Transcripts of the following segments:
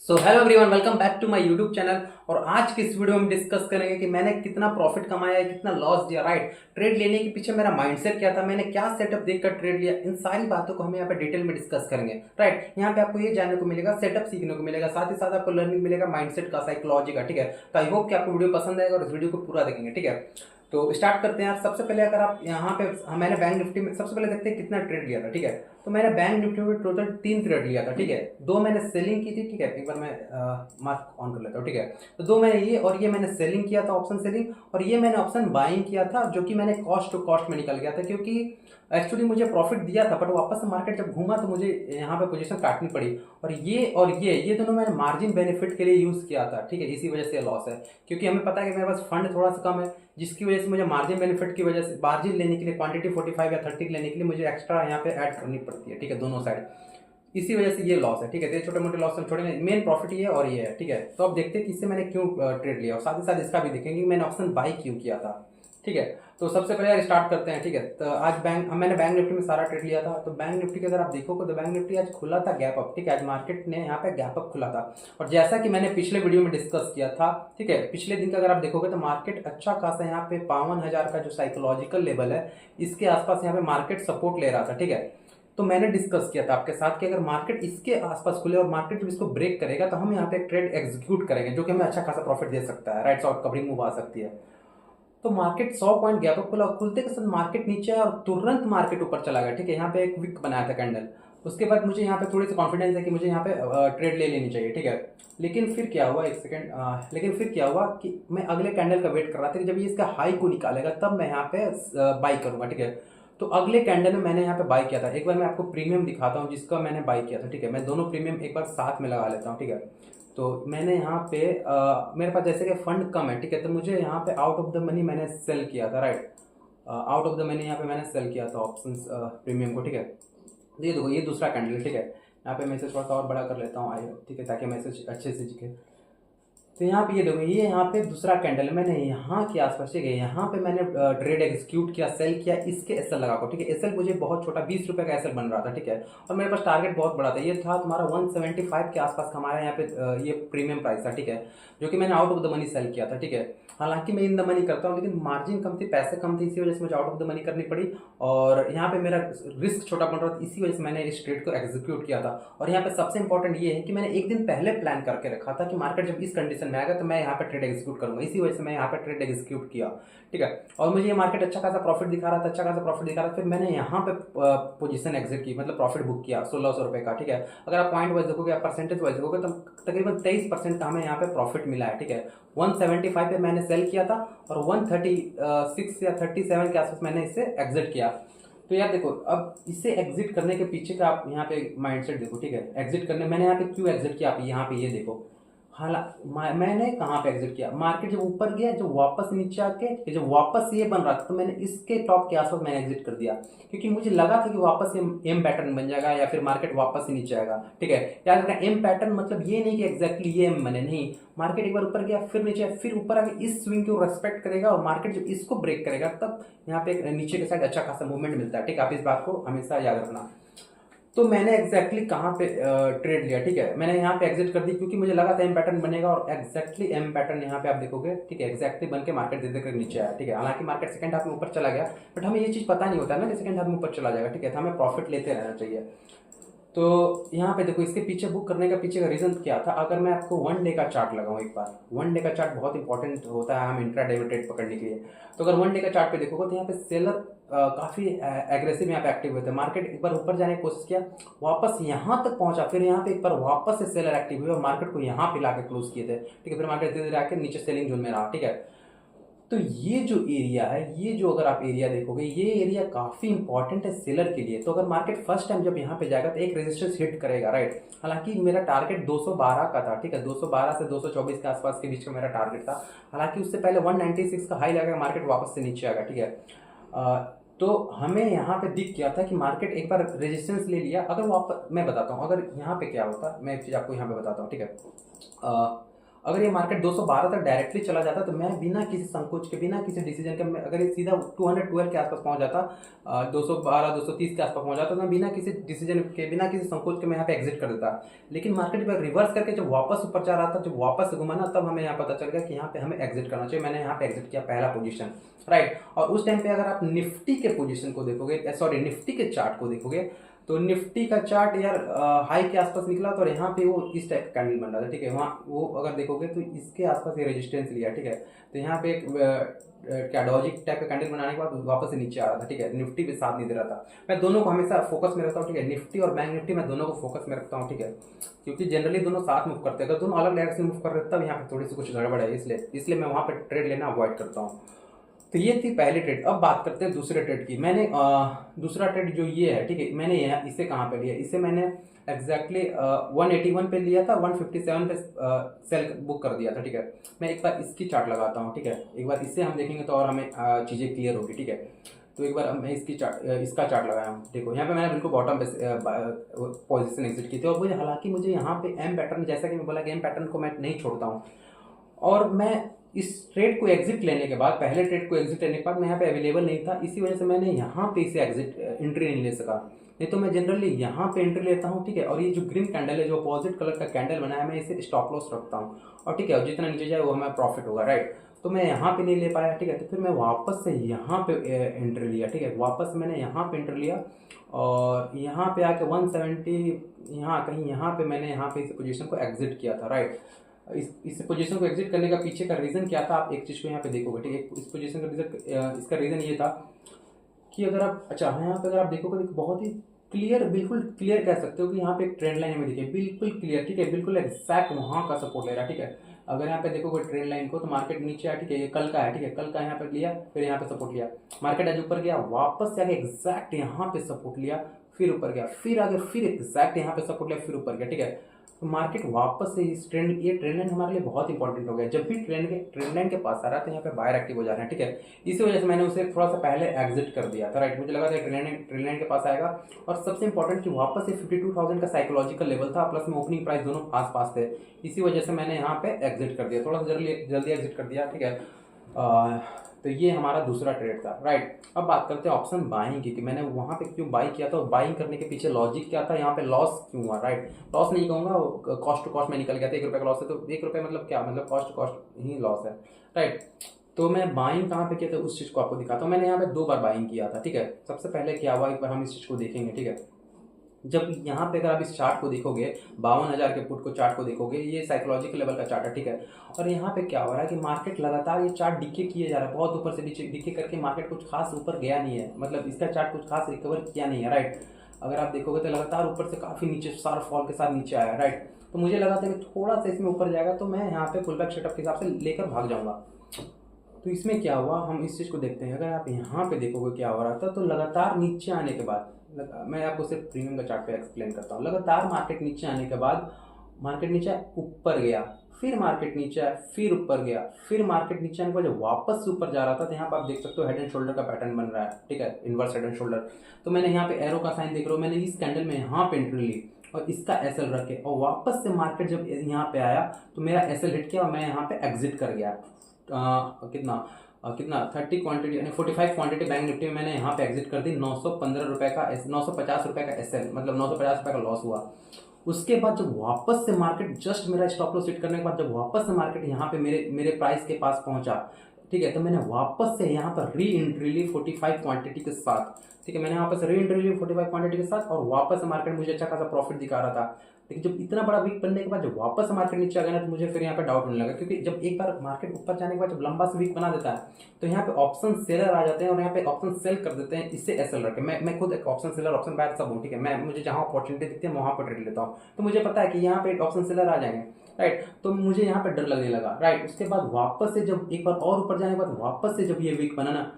So hello everyone, welcome back to my YouTube channel. और आज की इस वीडियो में डिस्कस करेंगे कि मैंने कितना प्रॉफिट कमाया है, कितना लॉस दिया। राइट, ट्रेड लेने के पीछे मेरा माइंडसेट क्या था, मैंने क्या सेटअप देखकर ट्रेड लिया, इन सारी बातों को हम यहाँ पे डिटेल में डिस्कस करेंगे। राइट, यहाँ पे आपको ये जानने को मिलेगा, सेटअप सीखने को मिलेगा, साथ ही साथ आपको लर्निंग मिलेगा माइंडसेट का, साइकोलॉजी का। ठीक है, तो आई होप कि आपको वीडियो पसंद आएगा और इस वीडियो को पूरा देखेंगे। ठीक है, तो स्टार्ट करते हैं यार। सबसे पहले अगर आप यहाँ पे मैंने बैंक निफ्टी में सबसे पहले देखते हैं कितना ट्रेड लिया था। ठीक है, तो मैंने बैंक निफ्टी में टोटल 3 ट्रेड लिया था। ठीक है, 2 मैंने सेलिंग की थी। ठीक है, एक बार मैं मार्क ऑन कर लेता हूँ। ठीक है, तो 2 मैंने ये और ये मैंने सेलिंग किया था, ऑप्शन सेलिंग। और ये मैंने ऑप्शन बाइंग किया था, जो कि मैंने कॉस्ट टू कॉस्ट में निकल गया था, क्योंकि एक्चुअली मुझे प्रॉफिट दिया था, बट वापस से मार्केट जब घूमा तो मुझे यहाँ पे पोजीशन काटनी पड़ी। और ये दोनों मैंने मार्जिन बेनिफिट के लिए यूज किया था। ठीक है, इसी वजह से लॉस है, क्योंकि हमें पता है कि मेरे पास फंड थोड़ा सा कम है, जिसकी वजह से मुझे मार्जिन बेनिफिट की वजह से मार्जिन लेने के लिए क्वांटिटी 45 या 30 लेने के लिए मुझे एक्स्ट्रा यहाँ पे ऐड करनी पड़ती है। ठीक है, दोनों साइड, इसी वजह से ये लॉस है। ठीक है, तो ये छोटे मोटे लॉस हम छोड़ेंगे, मेन प्रॉफिट ये और ये है। ठीक है, तो अब देखते हैं कि इससे मैंने क्यों ट्रेड लिया, और साथ ही साथ इसका भी देखेंगे कि मैंने ऑप्शन बाई क्यों किया था। ठीक है, तो सबसे पहले यार स्टार्ट करते हैं। ठीक है, तो आज मैंने बैंक निफ्टी में सारा ट्रेड लिया था। तो बैंक निफ्टी के अगर आप देखोगे तो बैंक निफ्टी आज खुला था गैप अप। ठीक है, आज मार्केट ने यहाँ पे गैप अप खुला था, और जैसा कि मैंने पिछले वीडियो में डिस्कस किया था, ठीक है, पिछले दिन का अगर आप देखोगे तो मार्केट अच्छा खासा यहाँ पे 52,000 का जो साइकोलॉजिकल लेवल है, इसके आसपास यहाँ पे मार्केट सपोर्ट ले रहा था। ठीक है, तो मैंने डिस्कस किया था आपके साथ कि अगर मार्केट इसके आसपास खुले और मार्केट जब इसको ब्रेक करेगा तो हम यहाँ पे एक ट्रेड एग्जीक्यूट करेंगे, जो कि हमें अच्छा खासा प्रॉफिट दे सकता है। राइट, शॉर्ट कवरिंग मूव आ सकती है। तो मार्केट 100 पॉइंट गैप अप खुला, खुलते के साथ मार्केट नीचे आया और तुरंत मार्केट ऊपर चला गया। ठीक है, यहाँ पे एक विक बनाया था कैंडल, उसके बाद मुझे यहाँ पे थोड़ी सी कॉन्फिडेंस है कि मुझे यहाँ पे ट्रेड ले लेनी चाहिए। ठीक है, लेकिन फिर क्या हुआ, एक सेकंड, लेकिन फिर क्या हुआ कि मैं अगले कैंडल का वेट कर रहा था कि जब ये इसका हाई को निकालेगा तब मैं यहाँ पे बाई करूंगा। ठीक है, तो अगले कैंडल में मैंने यहाँ पे बाई किया था। एक बार मैं आपको प्रीमियम दिखाता हूँ जिसका मैंने बाई किया था। ठीक है, मैं दोनों प्रीमियम एक बार साथ में लगा लेता हूँ। ठीक है, तो मैंने यहाँ पे मेरे पास जैसे कि फंड कम है। ठीक है, तो मुझे यहाँ पे आउट ऑफ द मनी मैंने सेल किया था। Right, out of the money यहाँ पे मैंने सेल किया था ऑप्शन प्रीमियम को। ठीक है, ये देखो, ये दूसरा कैंडल। ठीक है, यहाँ पे मैसेज थोड़ा सा और बड़ा कर लेता हूँ आई। ठीक है, ताकि मैसेज अच्छे से दिखे। तो यहाँ पे ये देखो, ये यहाँ पे दूसरा कैंडल मैंने यहाँ के आसपास, ठीक है, यहाँ पे मैंने ट्रेड एग्जीक्यूट किया, सेल किया, इसके एसएल लगा को। ठीक है, एसएल मुझे बहुत छोटा 20 रुपये का एसएल बन रहा था। ठीक है, और मेरे पास टारगेट बहुत बड़ा था, ये था तुम्हारा 175 के आसपास का हमारा यहाँ पे ये प्रीमियम प्राइस था। ठीक है, जो कि मैंने out of the money sell किया था। ठीक है, हालांकि मैं इन द मनी करता हूँ, लेकिन मार्जिन कम थी, पैसे कम थे, इसी वजह से मुझे आउट ऑफ द मनी करनी पड़ी, और यहाँ पे मेरा रिस्क छोटा बन रहा था, इसी वजह से मैंने इस ट्रेड को एग्जीक्यूट किया था। और यहाँ पे सबसे इंपॉर्टेंट ये है कि मैंने एक दिन पहले प्लान करके रखा था कि मार्केट जब इस कंडीशन में आएगा तो मैं यहाँ पे ट्रेड एग्जीक्यूट करूंगा, इसी वजह से मैं यहाँ पे ट्रेड एग्जीक्यूट किया। ठीक है, और मुझे ये मार्केट अच्छा खासा प्रॉफिट दिखा रहा था, अच्छा खासा प्रॉफिट दिखा रहा था, फिर मैंने यहाँ पे पोजीशन एग्जिट की, मतलब प्रॉफिट बुक किया 1600 रुपये का। ठीक है, अगर आप पॉइंट वाइज देखोगे, आप परसेंटेज वाइज देखोगे, तो तकरीबन 23% का हमें यहाँ पे प्रॉफिट मिला है। ठीक है, 175 पे मैंने सेल किया था, और 136 या 37 के आसपास मैंने इसे एग्जिट किया। तो यार देखो, अब इसे एग्जिट करने के पीछे का आप यहाँ पे माइंडसेट देखो। ठीक है, एग्जिट करने मैंने यहाँ पे क्यों एग्जिट किया, आप यहाँ पे ये देखो। मैंने कहाँ पे एग्जिट किया, मार्केट जब ऊपर गया, जब वापस नीचे आके जब वापस ये बन रहा था, तो मैंने इसके टॉप के आसपास मैंने एग्जिट कर दिया, क्योंकि मुझे लगा था कि वापस ये एम पैटर्न बन जाएगा या फिर मार्केट वापस ही नीचे आएगा। ठीक है, याद रखना, एम पैटर्न मतलब ये नहीं कि एग्जैक्टली ये एम बने, नहीं, मार्केट एक बार ऊपर गया, फिर नीचे, फिर ऊपर आके इस स्विंग को रेस्पेक्ट करेगा, और मार्केट जब इसको ब्रेक करेगा तब यहाँ पे नीचे के साइड अच्छा खासा मूवमेंट मिलता है। ठीक है, आप इस बात को हमेशा याद रखना। तो मैंने एग्जैक्टली कहाँ पे ट्रेड लिया, ठीक है, मैंने यहाँ पे एग्जिट कर दी, क्योंकि मुझे लगा था एम पैटर्न बनेगा, और एग्जैक्टली एम पैटर्न यहाँ पे आप देखोगे। ठीक है, एग्जैक्टली बन के मार्केट धीरे धीरे नीचे आया। ठीक है, हालांकि मार्केट सेकंड हाफ में ऊपर चला गया, बट हमें ये चीज़ पता नहीं होता ना कि सेकंड हाफ में ऊपर चला जाएगा। ठीक है, तो हमें प्रॉफिट लेते रहना चाहिए। तो यहाँ पे देखो, इसके पीछे बुक करने का पीछे का रीजन क्या था। अगर मैं आपको 1 डे का चार्ट लगाऊं, एक बार 1 डे का चार्ट बहुत इंपॉर्टेंट होता है हम इंट्राडे में ट्रेड पकड़ने के लिए। तो अगर 1 डे का चार्ट पे देखोगे तो यहाँ पे सेलर काफ़ी एग्रेसिव यहाँ पे एक्टिव हुए थे। मार्केट एक बार ऊपर जाने की कोशिश किया, वापस यहाँ तक पहुंचा, फिर यहाँ पे एक बार वापस से सेलर एक्टिव हुए और मार्केट को यहाँ पे लाके क्लोज किए थे। ठीक है, फिर मार्केट धीरे धीरे आके नीचे सेलिंग जोन में रहा। ठीक है, तो ये जो एरिया है, ये जो अगर आप एरिया देखोगे, ये एरिया काफ़ी इंपॉर्टेंट है सेलर के लिए। तो अगर मार्केट फर्स्ट टाइम जब यहाँ पे जाएगा तो एक रेजिस्टेंस हिट करेगा। राइट, हालांकि मेरा टारगेट 212 का था। ठीक है, 212 से 224 के आसपास के बीच का मेरा टारगेट था, हालांकि उससे पहले 196 का हाई लगा, मार्केट वापस से नीचे आएगा। ठीक है, तो हमें यहाँ पे दिख गया था कि मार्केट एक बार रेजिस्टेंस ले लिया। अगर वापस मैं बताता हूँ, अगर यहाँ पे क्या होता, मैं एक चीज़ आपको यहाँ पे बताता हूँ। ठीक है, अगर ये मार्केट 212 तक डायरेक्टली चला जाता तो मैं बिना किसी संकोच के, बिना किसी डिसीजन के, अगर ये सीधा 212 के आसपास पहुंच जाता, 212 230 के आसपास पहुंच जाता, तो मैं बिना किसी डिसीजन के, बिना किसी संकोच के मैं यहाँ पे एग्जिट कर देता। लेकिन मार्केट पर रिवर्स करके जब वापस ऊपर जा रहा था, जब वापस घुमा ना, तब हमें यहाँ पता चल गया कि यहाँ पे हमें एग्जिट करना चाहिए। मैंने यहाँ पे एग्जिट किया पहला पोजीशन, राइट। और उस टाइम पे अगर आप निफ्टी के पोजीशन को देखोगे, सॉरी निफ्टी के चार्ट को देखोगे, तो निफ्टी का चार्ट यार हाई के आसपास निकला था और यहाँ पे वो इस टाइप का कैंडल बन रहा था, ठीक है। वहाँ वो अगर देखोगे तो इसके आसपास ये रेजिस्टेंस लिया, ठीक है। तो यहाँ पे एक क्या डॉजिक टाइप का कैंडल बनाने के बाद वापस से नीचे आ रहा था, ठीक है। निफ्टी भी साथ नहीं दे रहा था। मैं दोनों को हमेशा फोकस में रखता हूँ, ठीक है। निफ्टी और बैंक निफ्टी मैं दोनों को फोकस में रखता हूँ, ठीक है, क्योंकि जनरली दोनों साथ मूव करते हैं। अगर दोनों अलग डायरेक्शन मूव कर रहे तब यहाँ पे थोड़ी सी कुछ गड़बड़ है, इसलिए मैं वहाँ पे ट्रेड लेना अवॉइड करता हूँ। तो ये थी पहली ट्रेड। अब बात करते हैं दूसरे ट्रेड की। मैंने दूसरा ट्रेड जो ये है, ठीक है, मैंने यहाँ इसे कहाँ पे लिया, इसे मैंने एग्जैक्टली 181 पे लिया था, 157 पे सेल बुक कर दिया था, ठीक है। मैं एक बार इसकी चार्ट लगाता हूँ, ठीक है, एक बार इससे हम देखेंगे तो और हमें चीज़ें क्लियर होगी, ठीक है। तो एक बार मैं इसका चार्ट लगाया हूँ, देखो यहाँ पे मैंने बिल्कुल बॉटम पे पोजीशन एग्जिट की थी। और हालांकि मुझे यहाँ पे एम पैटर्न, जैसा कि मैं बोला कि एम पैटर्न को मैं नहीं छोड़ता हूँ, और मैं इस ट्रेड को एग्जिट लेने के बाद, पहले ट्रेड को एग्जिट लेने के बाद मैं यहाँ पे अवेलेबल नहीं था, इसी वजह से मैंने यहाँ पे इसे एंट्री नहीं ले सका। नहीं तो मैं जनरली यहाँ पे एंट्री लेता हूँ, ठीक है। और ये जो ग्रीन कैंडल है, जो अपोजिट कलर का कैंडल बना है, मैं इसे स्टॉप लॉस रखता हूँ, और ठीक है, और जितना नीचे जाए वो हमें प्रॉफिट होगा, राइट। तो मैं यहाँ पे नहीं ले पाया, ठीक है। तो फिर मैं वापस से यहाँ पे एंट्री लिया, ठीक है। वापस मैंने यहाँ पे एंट्री लिया और यहाँ पे आके 170 यहाँ कहीं यहाँ पे मैंने यहाँ पे इस पोजीशन को एग्जिट किया था, राइट। इस पोजीशन को एग्जिट करने का पीछे का रीज़न क्या था, आप एक चीज़ को यहाँ पे देखोगे, ठीक है। इस पोजीशन का रीज़न, इसका रीज़न ये था कि अगर आप, अच्छा यहाँ पे अगर आप देखोगे तो बहुत ही क्लियर, बिल्कुल क्लियर कह सकते हो कि यहाँ पे एक ट्रेंड लाइन में देखिए, बिल्कुल क्लियर, ठीक है, बिल्कुल एग्जैक्ट वहाँ का सपोर्ट ले रहा है, ठीक है। अगर यहाँ पे देखोगे ट्रेंड लाइन को, तो मार्केट नीचे आया, ठीक है, ये कल का है, ठीक है, कल का यहाँ पे लिया, फिर यहाँ पे सपोर्ट लिया, मार्केट आज ऊपर गया, वापस से आगे एग्जैक्ट यहाँ पे सपोर्ट लिया, फिर ऊपर गया, फिर आगे फिर एग्जैक्ट यहाँ पे सपोर्ट लिया, फिर ऊपर गया, ठीक है। तो मार्केट वापस से इस ट्रेंड, ये ट्रेंड लाइन हमारे लिए बहुत इंपॉर्टेंट हो गया। जब भी ट्रेंड लाइन के पास आ रहा है तो यहाँ पे बायर एक्टिव हो जा रहे हैं, ठीक है। इसी वजह से मैंने उसे थोड़ा सा पहले एग्जिट कर दिया था, राइट। मुझे लगा था ट्रेंड लाइन के पास आएगा, और सबसे इंपॉर्टेंट कि वापस से 52,000 का साइकोलॉजिकल लेवल था, प्लस में ओपनिंग प्राइस दोनों आस पास थे। इसी वजह से मैंने यहाँ पे एग्जिट कर दिया, थोड़ा सा जल्दी एग्जिट कर दिया, ठीक है। तो ये हमारा दूसरा ट्रेड था, राइट। अब बात करते हैं ऑप्शन बाइंग की, कि मैंने वहाँ पे क्यों बाई किया था, बाइंग करने के पीछे लॉजिक क्या था, यहाँ पे लॉस क्यों हुआ, राइट। लॉस नहीं कहूँगा, कॉस्ट टू कॉस्ट में निकल गया था, 1 रुपये का लॉस है, तो 1 रुपये मतलब क्या, मतलब कॉस्ट टू कॉस्ट ही लॉस है, राइट। तो मैं बाइंग कहाँ पे किया था उस चीज़ को आपको दिखाता हूँ। मैंने यहाँ पे 2 बार बाइंग किया था, ठीक है। सबसे पहले क्या हुआ, एक बार हम इस चीज़ को देखेंगे, ठीक है। जब यहाँ पे अगर आप इस चार्ट को देखोगे, 52,000 के पुट को चार्ट को देखोगे, ये साइकोलॉजिकल लेवल का चार्ट है, ठीक है। और यहाँ पे क्या हो रहा है कि मार्केट लगातार ये चार्ट डिके किए जा रहा है, बहुत ऊपर से नीचे डिके करके मार्केट कुछ खास ऊपर गया नहीं है, मतलब इसका चार्ट कुछ खास रिकवर किया नहीं है, राइट। अगर आप देखोगे तो लगातार ऊपर से काफ़ी नीचे शार्प फॉल के साथ नीचे आया, राइट। तो मुझे लगा था कि थोड़ा सा इसमें ऊपर जाएगा तो मैं यहाँ पे पुल बैक सेटअप के हिसाब से लेकर भाग जाऊँगा। तो इसमें क्या हुआ, हम इस चीज़ को देखते हैं। अगर आप यहाँ पे देखोगे क्या हो रहा था, तो लगातार नीचे आने के बाद, मैं आपको सिर्फ प्रीमियम का चार्ट पे एक्सप्लेन करता हूँ। लगातार मार्केट नीचे आने के बाद, मार्केट नीचे ऊपर गया, फिर मार्केट नीचे आया, फिर ऊपर गया, फिर मार्केट नीचे आने के बाद जब वापस से ऊपर जा रहा था, तो यहाँ पर आप देख सकते हो हेड एंड शोल्डर का पैटर्न बन रहा है, ठीक है, इनवर्स हेड एंड शोल्डर। तो मैंने यहाँ पे एरो का साइन देख रहा हूँ, मैंने इस कैंडल में यहाँ पे एंट्री ली और इसका एसएल रखे, और वापस से मार्केट जब यहाँ पे आया तो मेरा एसएल हिट किया और मैं यहाँ पे एग्जिट कर गया। कितना 30 क्वांटिटी यानी 45 क्वांटिटी बैंक निफ्टी में मैंने यहाँ पे एग्जिट कर दी, 915 रुपये का 950 रुपये का एसएल, मतलब 950 रुपये का लॉस हुआ। उसके बाद जब वापस से मार्केट जस्ट मेरा स्टॉप लॉस हिट करने के बाद जब वापस से मार्केट यहाँ पे मेरे प्राइस के पास पहुंचा, ठीक है, तो मैंने वापस से यहाँ पर री एंट्री ली 45 क्वांटिटी के साथ, ठीक है। मैंने यहाँ पर री एंट्री ली 45 क्वांटिटी के साथ, और वापस से मार्केट मुझे अच्छा खासा प्रॉफिट दिखा रहा था। लेकिन जब इतना बड़ा वीक बनने के बाद जब वापस मार्केट नीचे आ गया ना, तो मुझे फिर यहाँ पे डाउट होने लगा, क्योंकि जब एक बार मार्केट ऊपर जाने के बाद जब लंबा से वीक बना देता है, तो यहाँ पे ऑप्शन सेलर आ जाते हैं और यहाँ पे ऑप्शन सेल कर देते हैं, इससे एसएल रखे। मैं खुद एक ऑप्शन सेलर ऑप्शन बायर सब हूँ, ठीक है। मुझे जहाँ अपॉर्चुनिटी दिखती है मैं वहाँ पर ट्रेड लेता हूँ, तो मुझे पता है कि यहाँ पे ऑप्शन सेलर आ जाएंगे, राइट। तो मुझे यहाँ पे डर लगने लगा, राइट। उसके बाद वापस से जब एक बार और ऊपर जाने के बाद वापस से जब ये वीक बना ना,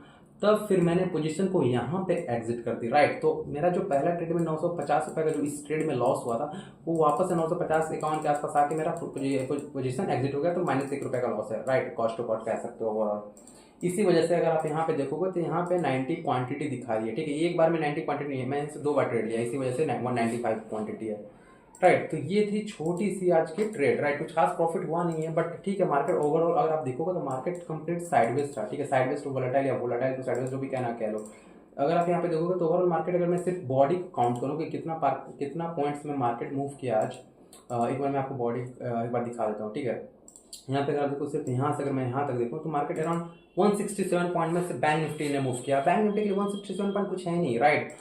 तब फिर मैंने पोजीशन को यहाँ पे एग्जिट कर दी, राइट। तो मेरा जो पहला ट्रेड में 950 रुपये का जो इस ट्रेड में लॉस हुआ था, वो वापस से 950 51 के आसपास आके मेरा पोजीशन एग्जिट हो गया, तो -1 रुपये का लॉस है, राइट। कॉस्ट टू कॉस्ट कह सकते हो ओवरऑल। इसी वजह से अगर आप यहाँ पे देखोगे तो यहाँ पे 90 क्वांटिटी दिखा रही है, ठीक है। एक बार में 90 क्वांटिटी नहीं है, मैंने इसे 2 बार ट्रेड लिया, इसी वजह से 195 क्वांटिटी है। राइट। तो ये थी छोटी सी आज की ट्रेड, राइट। कुछ खास प्रॉफिट हुआ नहीं है, बट ठीक है, मार्केट ओवरऑल अगर आप देखोगे तो मार्केट कंप्लीट साइडवेज था, ठीक है। साइडवेज टू वोलेटाइल या वोलेटाइल टू साइडवेज, जो भी कहना कह लो। अगर आप यहाँ पे देखोगे तो ओवरऑल मार्केट, अगर मैं सिर्फ बॉडी काउंट करूँ कि कितना पॉइंट्स में मार्केट मूव किया आज, एक बार मैं आपको बॉडी एक बार दिखा देता हूँ, ठीक है। यहाँ पे अगर आप देखो, सिर्फ यहाँ से अगर मैं यहाँ तक देखूँ तो मार्केट अराउंड 167 पॉइंट में से बैंक निफ्टी ने मूव किया। बैंक निफ्टी के लिए 167 पॉइंट कुछ है नहीं, राइट।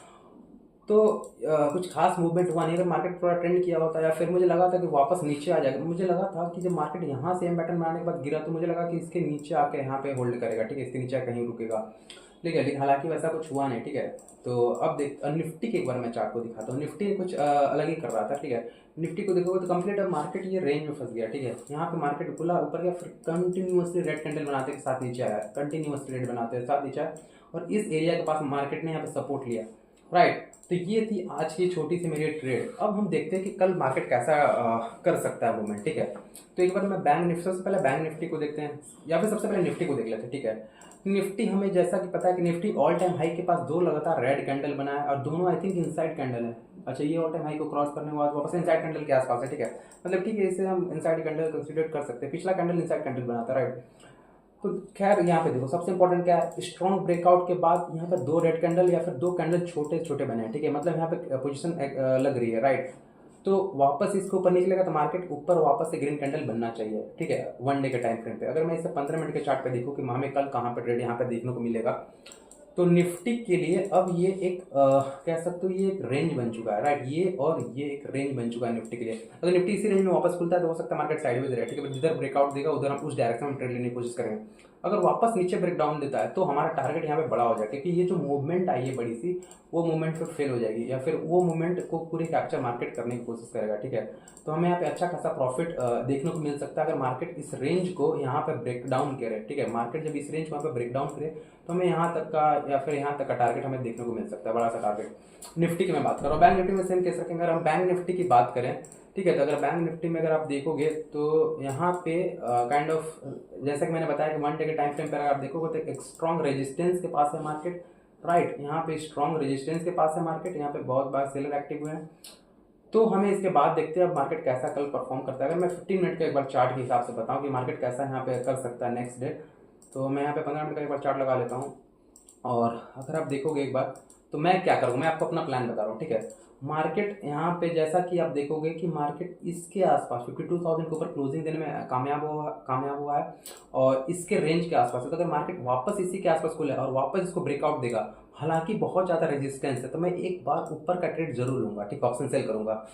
तो कुछ खास मूवमेंट हुआ नहीं। अगर मार्केट थोड़ा ट्रेंड किया होता या फिर मुझे लगा था कि वापस नीचे आ जाएगा, मुझे लगा था कि जब मार्केट यहाँ से एम पैटर्न बनाने के बाद गिरा तो मुझे लगा कि इसके नीचे आके यहाँ पे होल्ड करेगा, ठीक है, इसके नीचे कहीं रुकेगा, ठीक है। लेकिन हालांकि वैसा कुछ हुआ नहीं, ठीक है। तो अब देख निफ्टी के एक बार मैं चार्ट को दिखाता हूँ। निफ्टी कुछ अलग ही कर रहा था, ठीक है। निफ्टी को देखोगे तो कंप्लीट अब मार्केट ये रेंज में फंस गया, ठीक है। यहाँ पे मार्केट खुला ऊपर गया, फिर कंटिन्यूसली रेड कैंडल बनाते के साथ नीचे आया, कंटिन्यूसली रेड बनाते के साथ नीचे आया, और इस एरिया के पास मार्केट ने यहाँ पे सपोर्ट लिया, राइट। तो ये थी आज की छोटी सी मेरी ट्रेड। अब हम देखते हैं कि कल मार्केट कैसा कर सकता है मूवमेंट, ठीक है। तो एक बार मैं बैंक निफ्टी, सबसे पहले बैंक निफ्टी को देखते हैं, या फिर सबसे पहले निफ्टी को देख लेते हैं, ठीक है। निफ्टी हमें जैसा कि पता है कि निफ्टी ऑल टाइम हाई के पास दो लगातार रेड कैंडल बना है, और दोनों आई थिंक इनसाइड कैंडल है। अच्छा, ये ऑल टाइम हाई को क्रॉस करने के बाद वापस इनसाइड कैंडल के आसपास है, ठीक है। मतलब ठीक है, इसे हम इनसाइड कैंडल कंसीडर कर सकते हैं। पिछला कैंडल इनसाइड कैंडल बनाता है, राइट। तो खैर यहाँ पे देखो, सबसे इंपॉर्टेंट क्या है, स्ट्रॉन्ग ब्रेकआउट के बाद यहाँ पे दो रेड कैंडल या फिर दो कैंडल छोटे छोटे बने हैं, ठीक है। मतलब यहाँ पे पोजीशन लग रही है, राइट। तो वापस इसके ऊपर निकलेगा तो मार्केट ऊपर वापस से ग्रीन कैंडल बनना चाहिए, ठीक है, वन डे के टाइम फ्रेम पे। अगर मैं इसे 15 मिनट के चार्ट पे देखूँ कि हमें कल कहाँ पे ट्रेड यहाँ पे देखने को मिलेगा, तो निफ्टी के लिए अब ये एक कह सकते हो ये एक रेंज बन चुका है, राइट। ये और ये एक रेंज बन चुका है निफ्टी के लिए। अगर निफ्टी इसी रेंज में वापस खुलता है तो हो सकता है मार्केट साइडवेज रहे, ठीक है। जिधर ब्रेकआउट देगा उधर हम उस डायरेक्शन में ट्रेड लेने की कोशिश करेंगे। अगर वापस नीचे ब्रेकडाउन देता है तो हमारा टारगेट यहाँ पे बड़ा हो जाएगा, क्योंकि ये जो मूवमेंट आई है बड़ी सी, वो मूवमेंट फिर फेल हो जाएगी, या फिर वो मूवमेंट को पूरी कैप्चर मार्केट करने की कोशिश करेगा, ठीक है। तो हमें यहाँ पे अच्छा खासा प्रॉफिट देखने को मिल सकता है अगर मार्केट इस रेंज को यहाँ पे ब्रेक डाउन करे, ठीक है। मार्केट जब इस रेंज को यहाँ पे ब्रेक डाउन करे तो हमें यहाँ तक का या फिर यहाँ तक का टारगेट हमें देखने को मिल सकता है, बड़ा सा टारगेट। निफ्टी की मैं बात कर रहा हूँ, बैंक निफ्टी में सेम केस रखेंगे। अगर हम बैंक निफ्टी की बात करें, ठीक है, तो अगर बैंक निफ्टी में अगर आप देखोगे तो यहाँ पे काइंड ऑफ जैसा कि मैंने बताया कि वन डे के टाइम फ्रेम पर अगर आप देखोगे तो एक स्ट्रॉन्ग रेजिस्टेंस के पास है मार्केट, राइट। यहाँ पे स्ट्रॉन्ग रेजिस्टेंस के पास है मार्केट, यहाँ पे बहुत बार सेलर एक्टिव हुए हैं। तो हमें इसके बाद देखते हैं अब मार्केट कैसा कल परफॉर्म करता है। अगर मैं 15 मिनट का एक बार चार्ट के हिसाब से बताऊं कि मार्केट कैसा यहाँ पे कर सकता है नेक्स्ट डे, तो मैं यहाँ पे 15 मिनट का एक बार चार्ट लगा लेता हूँ। और अगर आप देखोगे एक बार, तो मैं क्या करूँगा, मैं आपको अपना प्लान बता रहा हूँ, ठीक है। मार्केट यहाँ पे जैसा कि आप देखोगे कि मार्केट इसके आसपास 52,000 के ऊपर क्लोजिंग देने में कामयाब हुआ है, और इसके रेंज के आसपास है। तो अगर मार्केट वापस इसी के आसपास खुले और वापस इसको ब्रेकआउट देगा, हालांकि बहुत ज़्यादा रेजिस्टेंस है, तो मैं एक बार ऊपर का ट्रेड जरूर लूंगा, ठीक, ऑप्शन सेल करूंगा।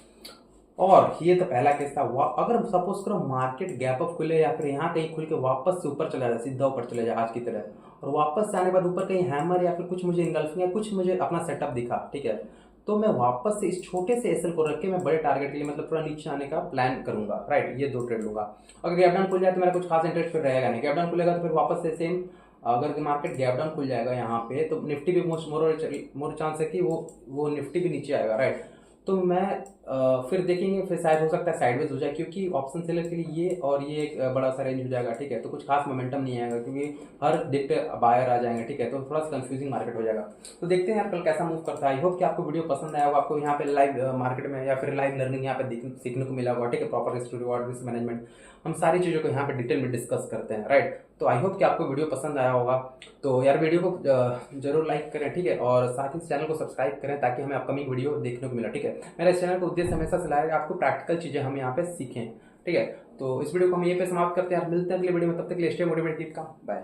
और ये तो पहला केस था। अगर सपोज करो मार्केट गैप अप खुले या फिर यहाँ कहीं खुल के वापस से ऊपर चला जाए, सीधा ऊपर चले जाए आज की तरह, और वापस से आने के बाद ऊपर कहीं हैमर या फिर कुछ मुझे इंगल्फिंग या कुछ मुझे अपना सेटअप दिखा, ठीक है, तो मैं वापस से इस छोटे से एसएल को रख के मैं बड़े टारगेट के लिए मतलब थोड़ा नीचे आने का प्लान करूंगा, राइट। ये दो ट्रेड लूंगा। अगर गैप डाउन खुल जाए तो मेरा कुछ खास इंटरेस्ट फिर रहेगा नहीं। गैप डाउन खुलेगा तो फिर वापस से सेम, अगर मार्केट गैप डाउन खुल जाएगा यहाँ पे तो निफ्टी भी मोर चांस है कि वो निफ्टी भी नीचे आएगा, राइट। तो मैं फिर देखेंगे, फिर शायद हो सकता है साइडवेज हो जाए, क्योंकि ऑप्शन सेलर के लिए ये और ये एक बड़ा सा रेंज हो जाएगा, ठीक है। तो कुछ खास मोमेंटम नहीं आएगा क्योंकि हर डे पे बायर आ जाएंगे, ठीक है। तो थोड़ा सा कंफ्यूजिंग मार्केट हो जाएगा। तो देखते हैं यार कल कैसा मूव करता है। आई होप कि आपको वीडियो पसंद आया होगा, आपको यहाँ पे लाइव मार्केट में या फिर लाइव लर्निंग यहाँ पे सीखने को मिला होगा, ठीक है। Proper risk to reward, risk management, हम सारी चीज़ों को यहाँ पे डिटेल में डिस्कस करते हैं, राइट। तो आई होप कि आपको वीडियो पसंद आया होगा। तो यार वीडियो को जरूर लाइक करें, ठीक है, और साथ ही चैनल को सब्सक्राइब करें ताकि हमें अपकमिंग वीडियो देखने को मिला, ठीक है। मेरा इस चैनल का उद्देश्य हमेशा से लाएगा आपको प्रैक्टिकल चीज़ें हम यहाँ पे सीखें, ठीक है। तो इस वीडियो को हम यहीं पे समाप्त करते हैं, मिलते हैं अगले वीडियो में, तब तक के लिए stay motivated, keep calm, bye.